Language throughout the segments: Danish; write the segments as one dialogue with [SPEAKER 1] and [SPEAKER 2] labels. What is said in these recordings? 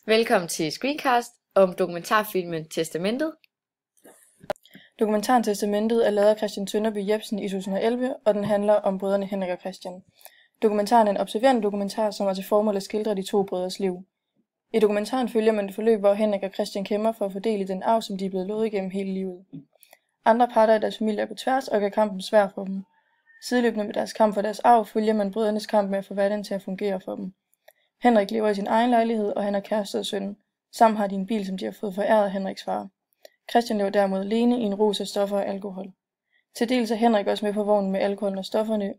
[SPEAKER 1] Velkommen til Screencast om dokumentarfilmen Testamentet.
[SPEAKER 2] Dokumentaren Testamentet er lavet af Christian Sønderby Jepsen i 2011, og den handler om brødrene Henrik og Christian. Dokumentaren er en observerende dokumentar, som har til formål at skildre de to brødres liv. I dokumentaren følger man det forløb, hvor Henrik og Christian kæmper for at fordele den arv, som de er blevet lovet igennem hele livet. Andre parter i deres familie er på tværs og gør kampen svær for dem. Sideløbende med deres kamp for deres arv følger man brødrenes kamp med at få hverdagen til at fungere for dem. Henrik lever i sin egen lejlighed, og han er kæreste og søn. Sammen har de en bil, som de har fået foræret af Henriks far. Christian lever derimod alene i en rus af stoffer og alkohol. Til dels er Henrik også med på vognen med alkoholen og stofferne,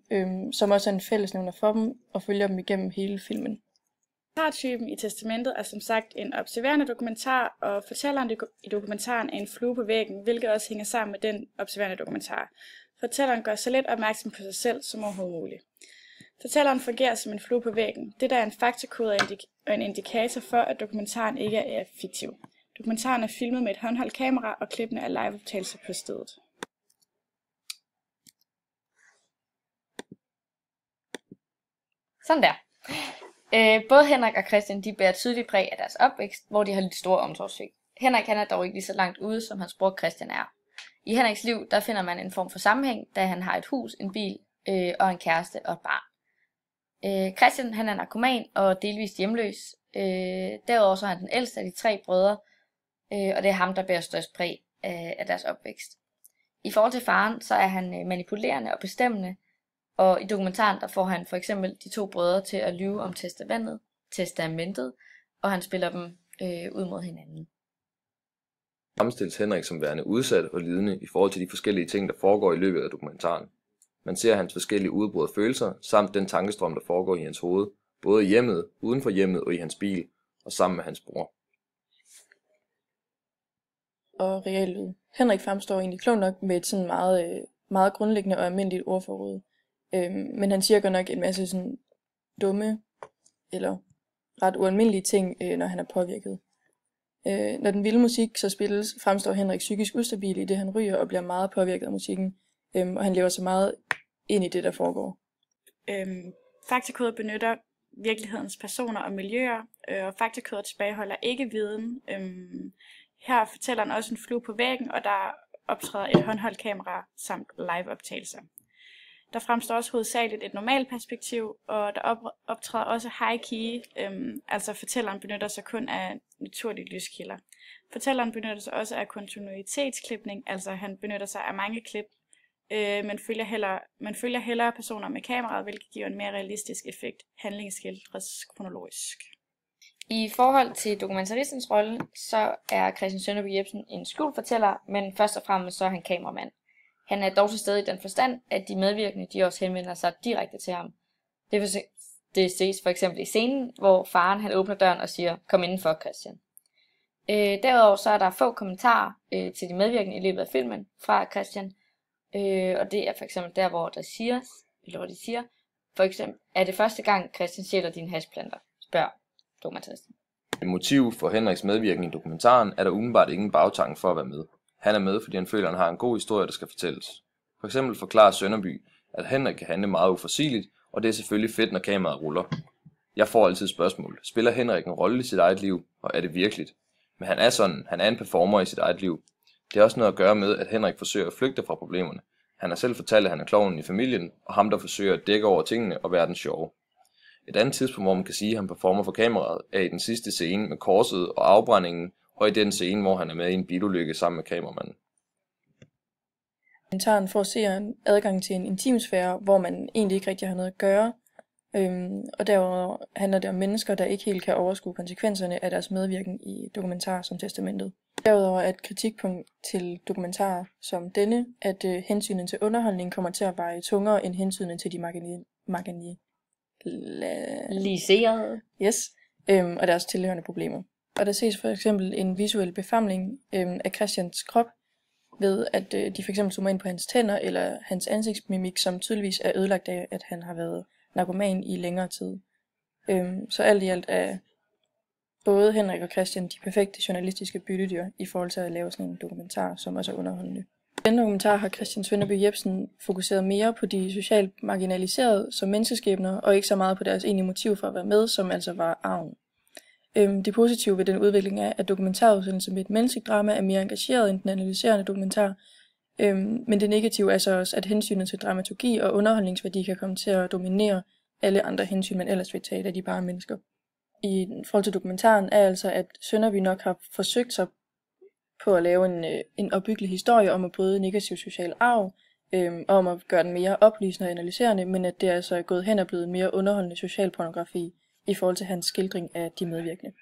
[SPEAKER 2] som også er en fællesnævner for dem, og følger dem igennem hele filmen.
[SPEAKER 3] Dokumentartypen i Testamentet er som sagt en observerende dokumentar, og fortælleren i dokumentaren er en flue på væggen, hvilket også hænger sammen med den observerende dokumentar. Fortælleren gør så lidt opmærksom på sig selv som overhovedet muligt. Fortælleren fungerer som en flue på væggen. Det der er en faktakode og en indikator for, at dokumentaren ikke er fiktiv. Dokumentaren er filmet med et håndholdt kamera, og klippene er liveoptagelser på stedet.
[SPEAKER 1] Sådan der. Både Henrik og Christian de bærer tydeligt præg af deres opvækst, hvor de har lidt store omsorgssvigt. Henrik han er dog ikke lige så langt ude, som hans bror Christian er. I Henriks liv der finder man en form for sammenhæng, da han har et hus, en bil og en kæreste og et barn. Christian han er narkoman og delvist hjemløs. Derudover så er han den ældste af de tre brødre, og det er ham, der bærer størst præg af deres opvækst. I forhold til faren, så er han manipulerende og bestemmende, og i dokumentaren der får han for eksempel de to brødre til at lyve om testamentet, og han spiller dem ud mod hinanden.
[SPEAKER 4] Fremstilles Henrik som værende udsat og lidende i forhold til de forskellige ting, der foregår i løbet af dokumentaren. Man ser hans forskellige udbrud af følelser, samt den tankestrøm, der foregår i hans hoved, både i hjemmet, uden for hjemmet og i hans bil, og sammen med hans bror.
[SPEAKER 2] Og reallyd. Henrik fremstår egentlig klog nok med et sådan meget grundlæggende og almindeligt ordforråd. Men han siger godt nok en masse sådan dumme eller ret ualmindelige ting, når han er påvirket. Når den vilde musik så spilles, fremstår Henrik psykisk ustabil i det han ryger og bliver meget påvirket af musikken, og han lever så meget ind i det der foregår.
[SPEAKER 3] Faktakoder benytter virkelighedens personer og miljøer, og faktakoder tilbageholder ikke viden. Her fortæller han også en flue på væggen, og der optræder et håndholdt kamera samt liveoptagelser. Der fremstår også hovedsageligt et normalt perspektiv, og der optræder også high key, altså fortælleren benytter sig kun af naturlige lyskilder. Fortælleren benytter sig også af kontinuitetsklipning, altså han benytter sig af mange klip, men følger hellere personer med kameraet, hvilket giver en mere realistisk effekt. Handlingen skildres kronologisk.
[SPEAKER 1] I forhold til dokumentaristens rolle, så er Christian Sønderby Jepsen en skjult fortæller, men først og fremmest så er han kameramand. Han er dog til stede i den forstand, at de medvirkende de også henvender sig direkte til ham. Det ses for eksempel i scenen, hvor faren han åbner døren og siger, kom indenfor Christian. Derudover så er der få kommentarer til de medvirkende i løbet af filmen fra Christian, og det er for eksempel der, hvor de siger, for eksempel, er det første gang Christian stjæler dine hashplanter, spørger dokumentaristen.
[SPEAKER 4] Et motiv for Henriks medvirkning i dokumentaren er der umiddelbart ingen bagtanke for at være med. Han er med, fordi han føler, at han har en god historie, der skal fortælles. For eksempel forklarer Sønderby, at Henrik kan handle meget uforudsigeligt, og det er selvfølgelig fedt, når kameraet ruller. Jeg får altid spørgsmål. Spiller Henrik en rolle i sit eget liv, og er det virkeligt? Men han er sådan, han er en performer i sit eget liv. Det har også noget at gøre med, at Henrik forsøger at flygte fra problemerne. Han har selv fortalt, at han er klovnen i familien, og ham, der forsøger at dække over tingene og være den sjove. Et andet tidspunkt, hvor man kan sige, at han performer for kameraet, er i den sidste scene med korset og afbrændingen, og i den scene, hvor han er med i en bilulykke sammen med kameramanden.
[SPEAKER 2] Dokumentaren får seeren adgang til en intimsfære, hvor man egentlig ikke rigtig har noget at gøre, og derudover handler det om mennesker, der ikke helt kan overskue konsekvenserne af deres medvirken i dokumentarer som Testamentet. Derudover er et kritikpunkt til dokumentarer som denne, at hensynet til underholdning kommer til at veje tungere end hensynet til de
[SPEAKER 1] marginaliserede.
[SPEAKER 2] Og deres tilhørende problemer. Og der ses for eksempel en visuel befamling af Christians krop, ved at de for eksempel zoomer ind på hans tænder eller hans ansigtsmimik, som tydeligvis er ødelagt af, at han har været narkoman i længere tid. Så alt i alt er både Henrik og Christian de perfekte journalistiske byttedyr i forhold til at lave sådan en dokumentar, som også er underholdende. I denne dokumentar har Christian Sønderby Jepsen fokuseret mere på de socialt marginaliserede som menneskeskæbner, og ikke så meget på deres egentlige motiv for at være med, som altså var arven. Det positive ved den udvikling er, at dokumentarudsendelse med et menneskeligt drama er mere engageret end den analyserende dokumentar. Men det negative er så også, at hensynet til dramaturgi og underholdningsværdi kan komme til at dominere alle andre hensyn, man ellers vil tage, da de bare er mennesker. I forhold til dokumentaren er altså, at Sønderby nok har forsøgt sig på at lave en opbyggelig historie om at bryde negativ social arv, og om at gøre den mere oplysende og analyserende, men at det altså er gået hen og blevet mere underholdende socialpornografi i forhold til hans skildring af de medvirkende.